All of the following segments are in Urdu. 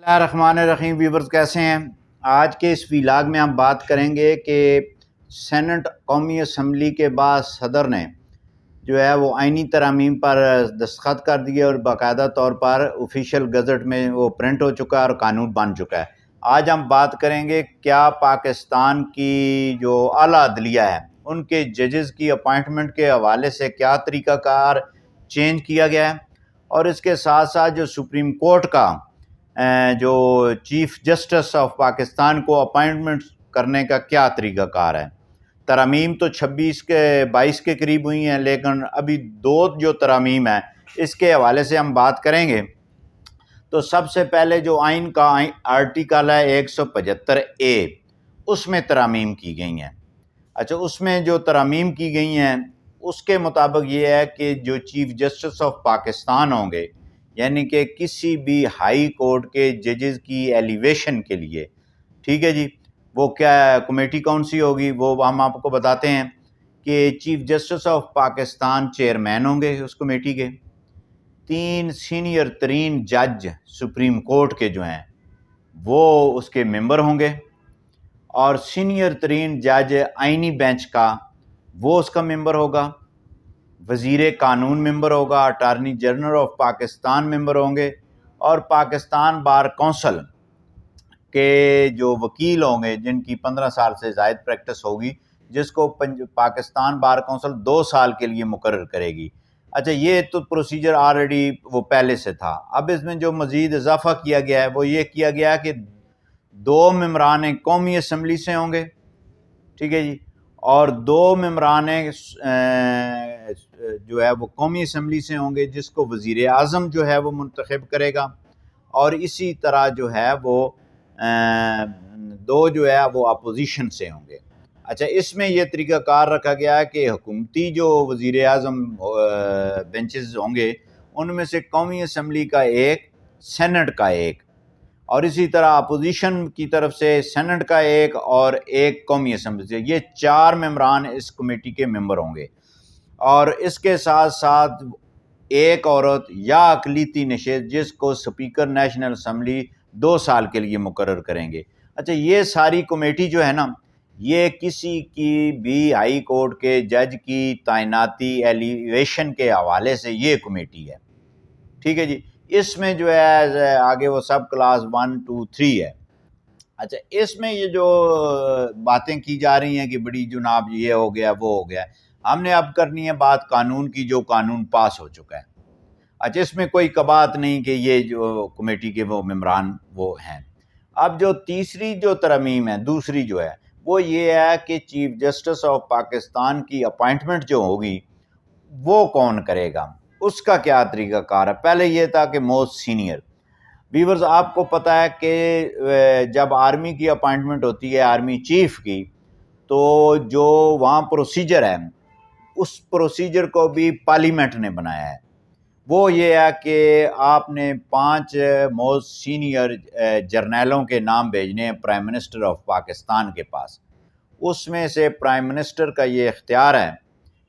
بسم اللہ الرحمن الرحیم ویورز کیسے ہیں؟ آج کے اس ویلاگ میں ہم بات کریں گے کہ سینٹ قومی اسمبلی کے بعد صدر نے جو ہے وہ آئینی ترامیم پر دستخط کر دیے اور باقاعدہ طور پر آفیشیل گزٹ میں وہ پرنٹ ہو چکا ہے اور قانون بن چکا ہے۔ آج ہم بات کریں گے کیا پاکستان کی جو اعلیٰ عدلیہ ہے ان کے ججز کی اپائنٹمنٹ کے حوالے سے کیا طریقہ کار چینج کیا گیا ہے، اور اس کے ساتھ ساتھ جو سپریم کورٹ کا جو چیف جسٹس آف پاکستان کو اپائنٹمنٹ کرنے کا کیا طریقہ کار ہے۔ ترامیم تو 22 کے قریب ہوئی ہیں، لیکن ابھی دو جو ترامیم ہیں اس کے حوالے سے ہم بات کریں گے۔ تو سب سے پہلے جو آئین کا آرٹیکل ہے 175A، اس میں ترامیم کی گئی ہیں۔ اچھا، اس میں جو ترامیم کی گئی ہیں اس کے مطابق یہ ہے کہ جو چیف جسٹس آف پاکستان ہوں گے، یعنی کہ کسی بھی ہائی کورٹ کے ججز کی ایلیویشن کے لیے، ٹھیک ہے جی، وہ کیا کمیٹی کون سی ہوگی وہ ہم آپ کو بتاتے ہیں کہ chief justice of Pakistan chairman ہوں گے اس کمیٹی کے، 3 سینئر ترین جج سپریم کورٹ کے جو ہیں وہ اس کے ممبر ہوں گے، اور سینئر ترین جج آئینی بینچ کا وہ اس کا ممبر ہوگا، وزیر قانون ممبر ہوگا، اٹارنی جنرل آف پاکستان ممبر ہوں گے، اور پاکستان بار کونسل کے جو وکیل ہوں گے جن کی 15 سال سے زائد پریکٹس ہوگی، جس کو پاکستان بار کونسل 2 سال کے لیے مقرر کرے گی۔ اچھا، یہ تو پروسیجر آلریڈی وہ پہلے سے تھا۔ اب اس میں جو مزید اضافہ کیا گیا ہے وہ یہ کیا گیا کہ 2 ممبران قومی اسمبلی سے ہوں گے، ٹھیک ہے جی، اور 2 ممبران جو ہے وہ قومی اسمبلی سے ہوں گے جس کو وزیر اعظم جو ہے وہ منتخب کرے گا، اور اسی طرح جو ہے وہ 2 جو ہے وہ اپوزیشن سے ہوں گے۔ اچھا، اس میں یہ طریقہ کار رکھا گیا ہے کہ حکومتی جو وزیر اعظم بینچز ہوں گے ان میں سے قومی اسمبلی کا 1، سینٹ کا 1، اور اسی طرح اپوزیشن کی طرف سے سینٹ کا 1 اور 1 قومی اسمبلی سے، یہ 4 ممبران اس کمیٹی کے ممبر ہوں گے، اور اس کے ساتھ ساتھ ایک عورت یا اقلیتی نشست جس کو سپیکر نیشنل اسمبلی 2 سال کے لیے مقرر کریں گے۔ اچھا، یہ ساری کمیٹی جو ہے نا، یہ کسی کی بھی ہائی کورٹ کے جج کی تعیناتی ایلیویشن کے حوالے سے یہ کمیٹی ہے، ٹھیک ہے جی۔ اس میں جو ہے آگے وہ سب کلاس 1 2 3 ہے۔ اچھا، اس میں یہ جو باتیں کی جا رہی ہیں کہ بڑی جناب یہ ہو گیا وہ ہو گیا، ہم نے اب کرنی ہے بات قانون کی، جو قانون پاس ہو چکا ہے۔ اچھا، اس میں کوئی کبات نہیں کہ یہ جو کمیٹی کے وہ ممبران وہ ہیں۔ اب جو تیسری جو ترمیم ہے، دوسری جو ہے وہ یہ ہے کہ چیف جسٹس آف پاکستان کی اپائنٹمنٹ جو ہوگی وہ کون کرے گا، اس کا کیا طریقہ کار ہے۔ پہلے یہ تھا کہ موسٹ سینئر۔ ویورز، آپ کو پتہ ہے کہ جب آرمی کی اپائنٹمنٹ ہوتی ہے آرمی چیف کی، تو جو وہاں پروسیجر ہے اس پروسیجر کو بھی پارلیمنٹ نے بنایا ہے۔ وہ یہ ہے کہ آپ نے 5 موسٹ سینئر جرنیلوں کے نام بھیجنے ہیں پرائم منسٹر آف پاکستان کے پاس۔ اس میں سے پرائم منسٹر کا یہ اختیار ہے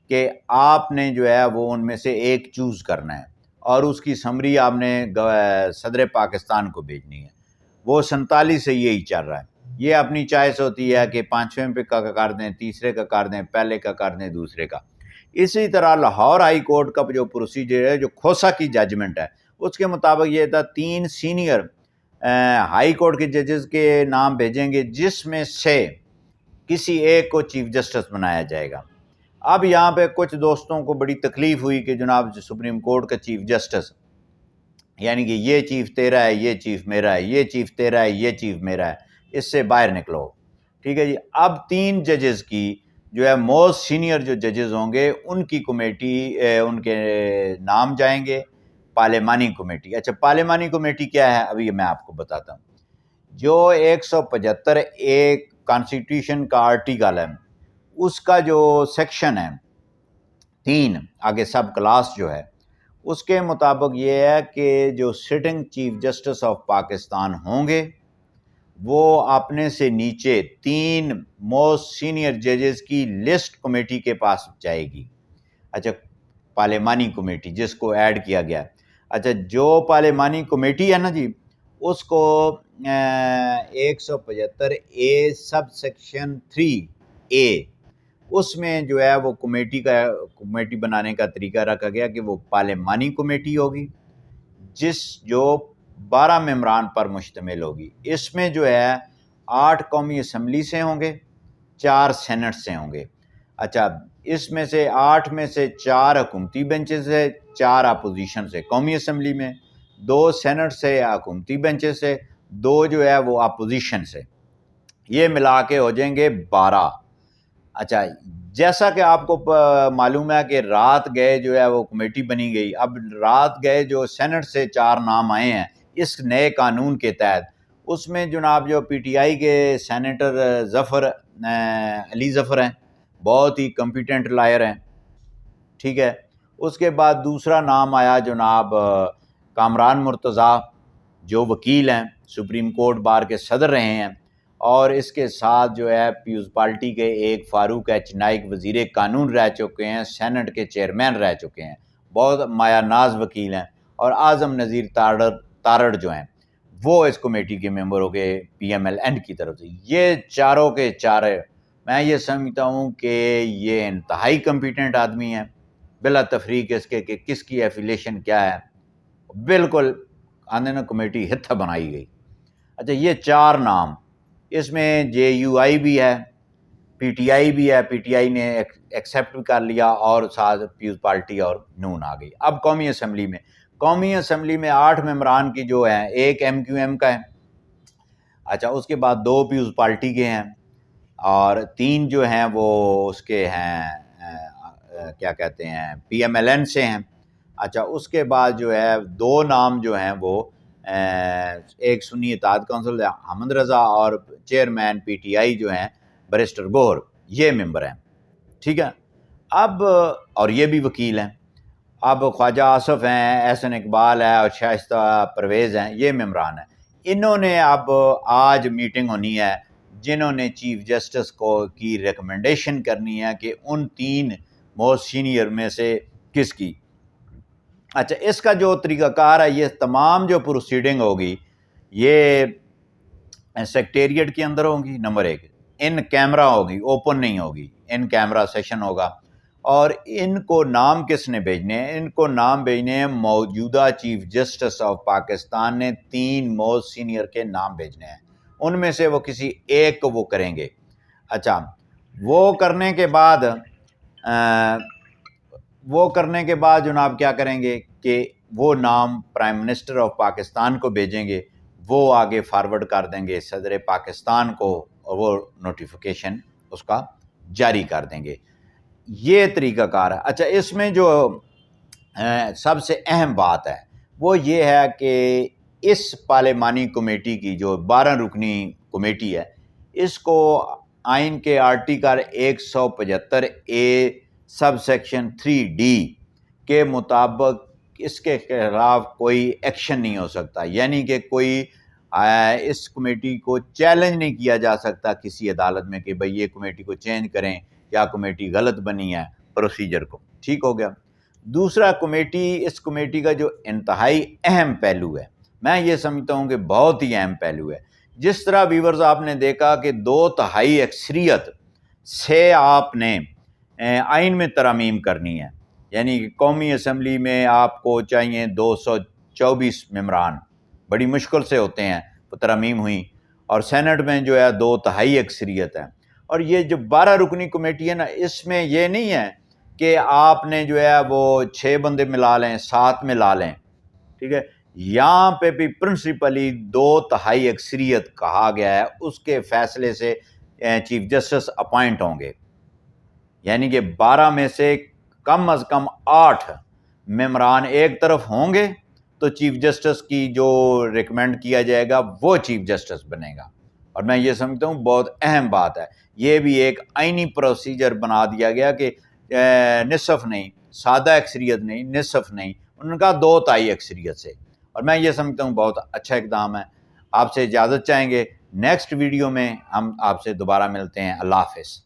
کہ آپ نے جو ہے وہ ان میں سے ایک چوز کرنا ہے، اور اس کی سمری آپ نے صدر پاکستان کو بھیجنی ہے۔ وہ 47 سے یہی چل رہا ہے۔ یہ اپنی چوائس ہوتی ہے کہ 5ویں پہ کا کر دیں، تیسرے کا کر دیں، پہلے کا کر دیں، دوسرے کا۔ اسی طرح لاہور ہائی کورٹ کا جو پروسیجر ہے، جو کھوسہ کی ججمنٹ ہے، اس کے مطابق یہ تھا 3 سینئر ہائی کورٹ کے ججز کے نام بھیجیں گے، جس میں سے کسی ایک کو چیف جسٹس بنایا جائے گا۔ اب یہاں پہ کچھ دوستوں کو بڑی تکلیف ہوئی کہ جناب سپریم کورٹ کا چیف جسٹس، یعنی کہ یہ چیف تیرا ہے، یہ چیف میرا ہے، یہ چیف تیرا ہے، یہ چیف میرا ہے، اس سے باہر نکلو، ٹھیک ہے جی۔ اب 3 ججز کی جو ہے موسٹ سینئر جو ججز ہوں گے ان کی کمیٹی، ان کے نام جائیں گے پارلیمانی کمیٹی۔ اچھا، پارلیمانی کمیٹی کیا ہے ابھی میں آپ کو بتاتا ہوں۔ جو 175 ایک کانسٹیٹیوشن کا آرٹیکل ہے، اس کا جو سیکشن ہے 3 آگے سب کلاس جو ہے، اس کے مطابق یہ ہے کہ جو sitting chief justice of Pakistan ہوں گے وہ اپنے سے نیچے 3 موسٹ سینئر ججز کی لسٹ کمیٹی کے پاس جائے گی۔ اچھا، پارلیمانی کمیٹی جس کو ایڈ کیا گیا ہے۔ اچھا، جو پارلیمانی کمیٹی ہے نا جی، اس کو 175A سب سیکشن 3A اس میں جو ہے وہ کمیٹی بنانے کا طریقہ رکھا گیا کہ وہ پارلیمانی کمیٹی ہوگی جو 12 ممبران پر مشتمل ہوگی. اس میں جو ہے 8 قومی اسمبلی سے ہوں گے، 4 سینٹ سے ہوں گے. اچھا، اس میں سے 8 میں سے 4 حکومتی بینچز سے، 4 اپوزیشن سے قومی اسمبلی میں، 2 سینٹ سے حکومتی بینچز سے، 2 جو ہے وہ اپوزیشن سے. یہ ملا کے ہو جائیں گے 12. اچھا، جیسا کہ آپ کو معلوم ہے کہ رات گئے جو ہے وہ کمیٹی بنی گئی. اب رات گئے جو سینٹ سے 4 نام آئے ہیں اس نئے قانون کے تحت، اس میں جناب جو پی ٹی آئی کے سینیٹر علی ظفر ہیں، بہت ہی کمپیٹنٹ لائر ہیں، ٹھیک ہے. اس کے بعد دوسرا نام آیا جناب کامران مرتضیٰ جو وکیل ہیں، سپریم کورٹ بار کے صدر رہے ہیں. اور اس کے ساتھ جو ہے پیپلز پارٹی کے ایک فاروق ایچ نائک وزیر قانون رہ چکے ہیں، سینٹ کے چیئرمین رہ چکے ہیں، بہت مایہ ناز وکیل ہیں. اور اعظم نذیر تارڑ جو ہیں وہ اس کمیٹی کے ممبر ہو گئے PMLN کی طرف سے. یہ چاروں کے چارے میں یہ سمجھتا ہوں کہ یہ انتہائی کمپیٹنٹ آدمی ہیں، بلا تفریق اس کے کہ کس کی ایفیلیشن کیا ہے، بالکل آنے نا کمیٹی ہتھا بنائی گئی. اچھا، یہ 4 نام، اس میں JUI بھی ہے، PTI بھی ہے، PTI نے ایکسیپٹ کر لیا، اور ساتھ پیپلز پارٹی اور نون آ گئی. اب قومی اسمبلی میں 8 ممبران کی جو ہیں، ایک MQM کا ہے. اچھا، اس کے بعد 2 پیپلز پارٹی کے ہیں، اور 3 جو ہیں وہ اس کے ہیں کیا کہتے ہیں PMLN سے ہیں. اچھا، اس کے بعد جو ہے 2 نام جو ہیں وہ ایک سنی اتحاد کونسل احمد رضا اور چیئرمین PTI جو ہیں بیرسٹر گوہر، یہ ممبر ہیں، ٹھیک ہے. اب اور یہ بھی وکیل ہیں. اب خواجہ آصف ہیں، احسن اقبال ہے اور شائستہ پرویز ہیں، یہ ممبران ہیں. انہوں نے اب آج میٹنگ ہونی ہے جنہوں نے چیف جسٹس کی ریکمنڈیشن کرنی ہے کہ ان 3 موسٹ سینئر میں سے کس کی. اچھا، اس کا جو طریقہ کار ہے، یہ تمام جو پروسیڈنگ ہوگی یہ سیکریٹریٹ کے اندر ہوگی. نمبر 1، ان کیمرہ ہوگی، اوپن نہیں ہوگی، ان کیمرہ سیشن ہوگا. اور ان کو نام کس نے بھیجنے ہیں؟ ان کو نام بھیجنے ہیں موجودہ چیف جسٹس آف پاکستان نے 3 موسٹ سینئر کے نام بھیجنے ہیں، ان میں سے وہ کسی ایک کو وہ کریں گے. اچھا، وہ کرنے کے بعد جناب کیا کریں گے کہ وہ نام پرائم منسٹر آف پاکستان کو بھیجیں گے، وہ آگے فارورڈ کر دیں گے صدر پاکستان کو، اور وہ نوٹیفیکیشن اس کا جاری کر دیں گے. یہ طریقہ کار ہے. اچھا، اس میں جو سب سے اہم بات ہے وہ یہ ہے کہ اس پارلیمانی کمیٹی کی جو 12 رکنی کمیٹی ہے، اس کو آئین کے article 175A sub section 3D کے مطابق اس کے خلاف کوئی ایکشن نہیں ہو سکتا. یعنی کہ کوئی اس کمیٹی کو چیلنج نہیں کیا جا سکتا کسی عدالت میں کہ بھئی یہ کمیٹی کو چینج کریں یا کمیٹی غلط بنی ہے پروسیجر کو. ٹھیک ہو گیا. دوسرا، اس کمیٹی کا جو انتہائی اہم پہلو ہے، میں یہ سمجھتا ہوں کہ بہت ہی اہم پہلو ہے. جس طرح ویورز آپ نے دیکھا کہ 2/3 اکثریت سے آپ نے آئین میں ترامیم کرنی ہے، یعنی کہ قومی اسمبلی میں آپ کو چاہیے 224 ممبران، بڑی مشکل سے ہوتے ہیں وہ ترامیم ہوئی، اور سینٹ میں جو ہے 2/3 اکثریت ہے. اور یہ جو 12 رکنی کمیٹی ہے نا، اس میں یہ نہیں ہے کہ آپ نے جو ہے وہ 6 بندے ملا لیں، 7 ملا لیں، ٹھیک ہے. یہاں پہ بھی پرنسپلی 2/3 اکثریت کہا گیا ہے، اس کے فیصلے سے چیف جسٹس اپوائنٹ ہوں گے. یعنی کہ 12 میں سے کم از کم 8 ممبران ایک طرف ہوں گے تو چیف جسٹس کی جو ریکمینڈ کیا جائے گا وہ چیف جسٹس بنے گا. اور میں یہ سمجھتا ہوں بہت اہم بات ہے. یہ بھی ایک آئینی پروسیجر بنا دیا گیا کہ نصف نہیں، سادہ اکثریت نہیں، نصف نہیں، ان کا 2/3 اکثریت سے. اور میں یہ سمجھتا ہوں بہت اچھا اقدام ہے. آپ سے اجازت چاہیں گے، نیکسٹ ویڈیو میں ہم آپ سے دوبارہ ملتے ہیں. اللہ حافظ.